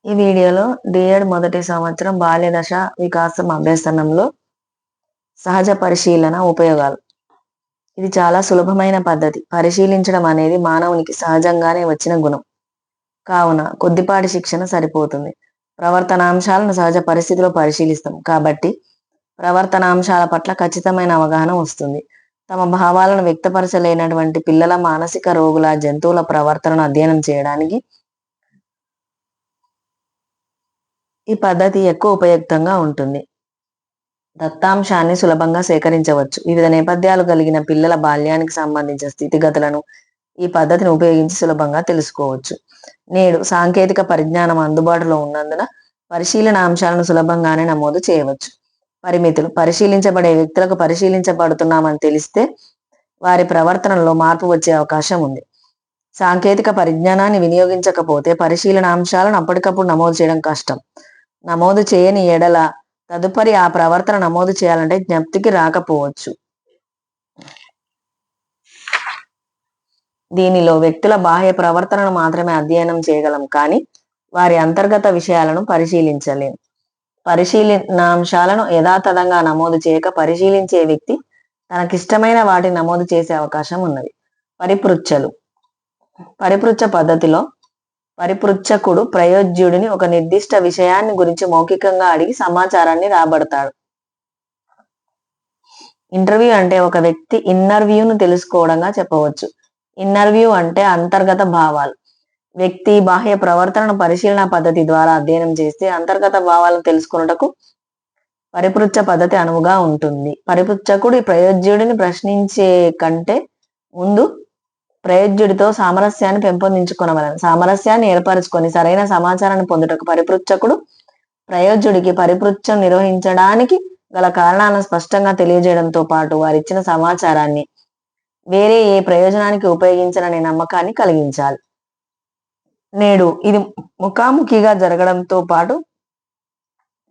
ఈ వీడియోలో డిఎడ్ మొదటి సంవత్సరం బాల్య దశ వికాసం అభ్యసనంలో సహజ పరిశీలన ఉపయోగాలు. ఇది చాలా సులభమైన పద్ధతి. పరిశీలించడం అనేది మానవునికి సహజంగానే వచ్చిన గుణం. కావున కొద్దిపాటి శిక్షణ సరిపోతుంది. ప్రవర్తనాంశాలను సహజ పరిస్థితిలో పరిశీలిస్తాం కాబట్టి ప్రవర్తనాంశాల పట్ల ఖచ్చితమైన అవగాహన వస్తుంది. తమ భావాలను వ్యక్తపరచలేనటువంటి పిల్లల, మానసిక రోగుల, జంతువుల ప్రవర్తనను అధ్యయనం చేయడానికి ఈ పద్ధతి ఎక్కువ ఉపయుక్తంగా ఉంటుంది. దత్తాంశాన్ని సులభంగా సేకరించవచ్చు. వివిధ నేపథ్యాలు కలిగిన పిల్లల బాల్యానికి సంబంధించిన స్థితిగతులను ఈ పద్ధతిని ఉపయోగించి సులభంగా తెలుసుకోవచ్చు. నేడు సాంకేతిక పరిజ్ఞానం అందుబాటులో ఉన్నందున పరిశీలన అంశాలను సులభంగానే నమోదు చేయవచ్చు. పరిమితులు: పరిశీలించబడే వ్యక్తులకు పరిశీలించబడుతున్నామని తెలిస్తే వారి ప్రవర్తనలో మార్పు వచ్చే అవకాశం ఉంది. సాంకేతిక పరిజ్ఞానాన్ని వినియోగించకపోతే పరిశీలన అంశాలను అప్పటికప్పుడు నమోదు చేయడం కష్టం. నమోదు చేయని ఎడల తదుపరి ఆ ప్రవర్తన నమోదు చేయాలంటే జ్ఞప్తికి రాకపోవచ్చు. దీనిలో వ్యక్తుల బాహ్య ప్రవర్తనను మాత్రమే అధ్యయనం చేయగలం, కానీ వారి అంతర్గత విషయాలను పరిశీలించలేం. పరిశీలనాంశాలను యథాతథంగా నమోదు చేయక పరిశీలించే వ్యక్తి తనకిష్టమైన వాటిని నమోదు చేసే అవకాశం ఉన్నది. పరిపృచ్ఛలు: పరిపృచ్ఛ పద్ధతిలో పరిపృచ్ఛకుడు ప్రయోజ్యుడిని ఒక నిర్దిష్ట విషయాన్ని గురించి మౌఖికంగా అడిగి సమాచారాన్ని రాబడతాడు. ఇంటర్వ్యూ అంటే ఒక వ్యక్తి ఇన్నర్వ్యూను తెలుసుకోవడంగా చెప్పవచ్చు. ఇన్నర్వ్యూ అంటే అంతర్గత భావాలు. వ్యక్తి బాహ్య ప్రవర్తనను పరిశీలన పద్ధతి ద్వారా అధ్యయనం చేస్తే అంతర్గత భావాలను తెలుసుకొనుటకు పరిపృచ్ఛ పద్ధతి అనువుగా ఉంటుంది. పరిపృచ్ఛకుడు ప్రయోజ్యుడిని ప్రశ్నించే కంటే ముందు ప్రయోజ్యుడితో సామరస్యాన్ని పెంపొందించుకొనవలెను. సామరస్యాన్ని ఏర్పరచుకొని సరైన సమాచారాన్ని పొందుటకు పరిపృచ్ఛకుడు ప్రయోజ్యుడికి పరిపృచ్ఛం నిర్వహించడానికి గల కారణాలను స్పష్టంగా తెలియజేయడంతో పాటు వారిచ్చిన సమాచారాన్ని వేరే ఏ ప్రయోజనానికి ఉపయోగించరనే నమ్మకాన్ని కలిగించాలి. నేడు ఇది ముఖాముఖిగా జరగడంతో పాటు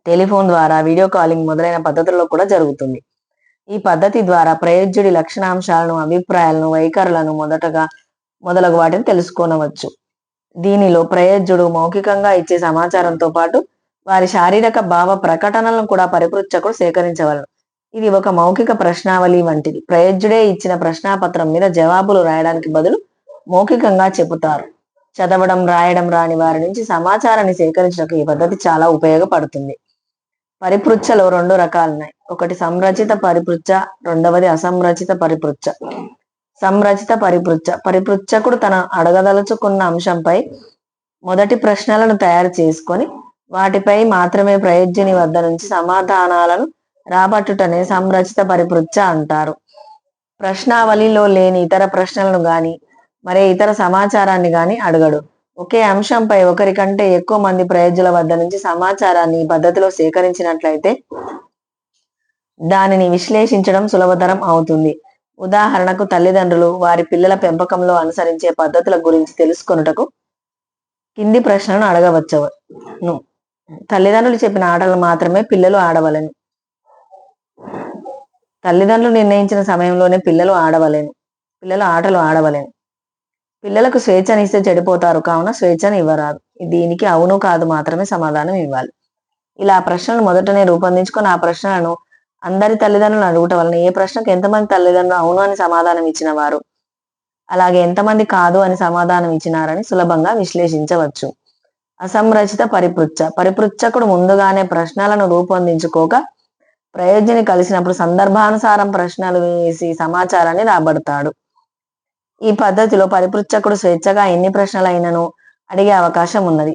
టెలిఫోన్ ద్వారా, వీడియో కాలింగ్ మొదలైన పద్ధతుల్లో కూడా జరుగుతుంది. ఈ పద్ధతి ద్వారా ప్రయోజ్యుడి లక్షణాంశాలను, అభిప్రాయాలను, వైఖరులను మొదలగు వాటిని తెలుసుకోనవచ్చు. దీనిలో ప్రయోజ్యుడు మౌఖికంగా ఇచ్చే సమాచారంతో పాటు వారి శారీరక భావ ప్రకటనలను కూడా పరిపృచ్ఛకుడు సేకరించవలను. ఇది ఒక మౌఖిక ప్రశ్నావళి వంటిది. ప్రయోజ్యుడే ఇచ్చిన ప్రశ్నాపత్రం మీద జవాబులు రాయడానికి బదులు మౌఖికంగా చెబుతారు. చదవడం, రాయడం రాని వారి నుంచి సమాచారాన్ని సేకరించడానికి ఈ పద్ధతి చాలా ఉపయోగపడుతుంది. పరిపృచ్ఛలో 2 రకాలున్నాయి. ఒకటి సంరచిత పరిపృచ్ఛ, రెండవది అసంరచిత పరిపృచ్ఛ. సంరచిత పరిపృచ్ఛ: పరిపృచ్ఛకుడు తన అడగదలుచుకున్న అంశంపై మొదటి ప్రశ్నలను తయారు చేసుకొని వాటిపై మాత్రమే ప్రయోజ్యుని వద్ద నుంచి సమాధానాలను రాబట్టుటనే సంరచిత పరిపృచ్ఛ అంటారు. ప్రశ్నావళిలో లేని ఇతర ప్రశ్నలను గాని మరే ఇతర సమాచారాన్ని గాని అడగడు. ఒకే అంశంపై ఒకరి కంటే ఎక్కువ మంది ప్రయోజ్యుల వద్ద నుంచి సమాచారాన్ని ఈ పద్ధతిలో సేకరించినట్లయితే దానిని విశ్లేషించడం సులభతరం అవుతుంది. ఉదాహరణకు, తల్లిదండ్రులు వారి పిల్లల పెంపకంలో అనుసరించే పద్ధతుల గురించి తెలుసుకొనుటకు కింది ప్రశ్నలను అడగవచ్చును. తల్లిదండ్రులు చెప్పిన ఆటలు మాత్రమే పిల్లలు ఆడవలెను. తల్లిదండ్రులు నిర్ణయించిన సమయంలోనే పిల్లలు ఆటలు ఆడవలెను. పిల్లలకు స్వేచ్ఛనిస్తే చెడిపోతారు, కావున స్వేచ్ఛను ఇవ్వరాదు. దీనికి అవును కాదు మాత్రమే సమాధానం ఇవ్వాలి. ఇలా ప్రశ్నలు మొదటనే రూపొందించుకొని ఆ ప్రశ్నలను అందరి తల్లిదండ్రులను అడుగుట వలన ఏ ప్రశ్నకు ఎంతమంది తల్లిదండ్రులు అవును అని సమాధానం ఇచ్చిన వారు, అలాగే ఎంతమంది కాదు అని సమాధానం ఇచ్చినారని సులభంగా విశ్లేషించవచ్చు. అసంరచిత పరిపృచ్ఛ: పరిపృచ్ఛకుడు ముందుగానే ప్రశ్నలను రూపొందించుకోక ప్రయోజ్యుని కలిసినప్పుడు సందర్భానుసారం ప్రశ్నలు వేసి సమాచారాన్ని రాబడతాడు. ఈ పద్ధతిలో పరిపృచ్ఛకుడు స్వేచ్ఛగా ఎన్ని ప్రశ్నలైనను అడిగే అవకాశం ఉన్నది.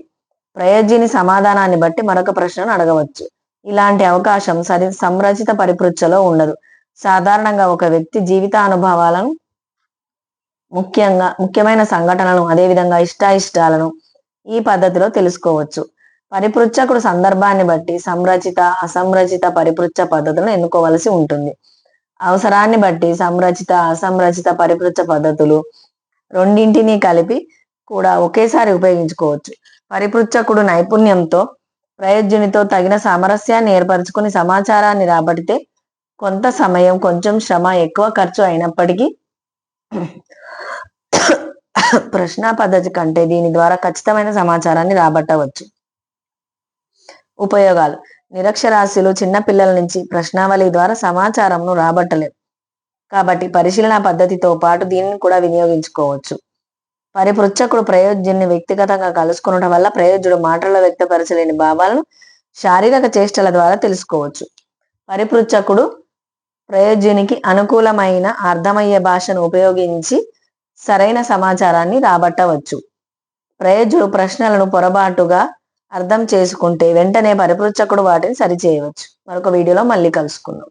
ప్రయోజ్యుని సమాధానాన్ని బట్టి మరొక ప్రశ్నను అడగవచ్చు. ఇలాంటి అవకాశం సంరచిత పరిపృచ్ఛలో ఉండదు. సాధారణంగా ఒక వ్యక్తి జీవితానుభవాలను, ముఖ్యమైన సంఘటనలను, అదేవిధంగా ఇష్టాయిష్టాలను ఈ పద్ధతిలో తెలుసుకోవచ్చు. పరిపృచ్ఛకుడు సందర్భాన్ని బట్టి సంరచిత, అసంరచిత పరిపృచ్ఛ పద్ధతులను ఎన్నుకోవలసి ఉంటుంది. అవసరాన్ని బట్టి సంరచిత, అసంరచిత పరిపృచ్ఛ పద్ధతులు రెండింటినీ కలిపి కూడా ఒకేసారి ఉపయోగించుకోవచ్చు. పరిపృచ్ఛకుడు నైపుణ్యంతో ప్రయోజ్యునితో తగిన సామరస్యాన్ని ఏర్పరచుకుని సమాచారాన్ని రాబడితే కొంత సమయం, కొంచెం శ్రమ, ఎక్కువ ఖర్చు అయినప్పటికీ ప్రశ్న పద్ధతి కంటే దీని ద్వారా ఖచ్చితమైన సమాచారాన్ని రాబట్టవచ్చు. ఉపయోగాలు. నిరక్షరాస్యులు చిన్న పిల్లల నుంచి ప్రశ్నావళి ద్వారా సమాచారంను రాబట్టలేరు. కాబట్టి పరిశీలన పద్ధతితో పాటు దీనిని కూడా వినియోగించుకోవచ్చు. పరిపృచ్ఛకుడు ప్రయోజ్యుని వ్యక్తిగతంగా కలుసుకొనడం వల్ల ప్రయోజ్యుడు మాటల్లో వ్యక్తపరచలేని భావాలను శారీరక చేష్టల ద్వారా తెలుసుకోవచ్చు. పరిపృచ్ఛకుడు ప్రయోజ్యునికి అనుకూలమైన అర్థమయ్యే భాషను ఉపయోగించి సరైన సమాచారాన్ని రాబట్టవచ్చు. ప్రయోజ్యుడు ప్రశ్నలను పొరపాటుగా అర్థం చేసుకుంటే వెంటనే పరిపృచ్ఛకుడు వాటిని సరిచేయవచ్చు. మరొక వీడియోలో మళ్ళీ కలుసుకుందాం.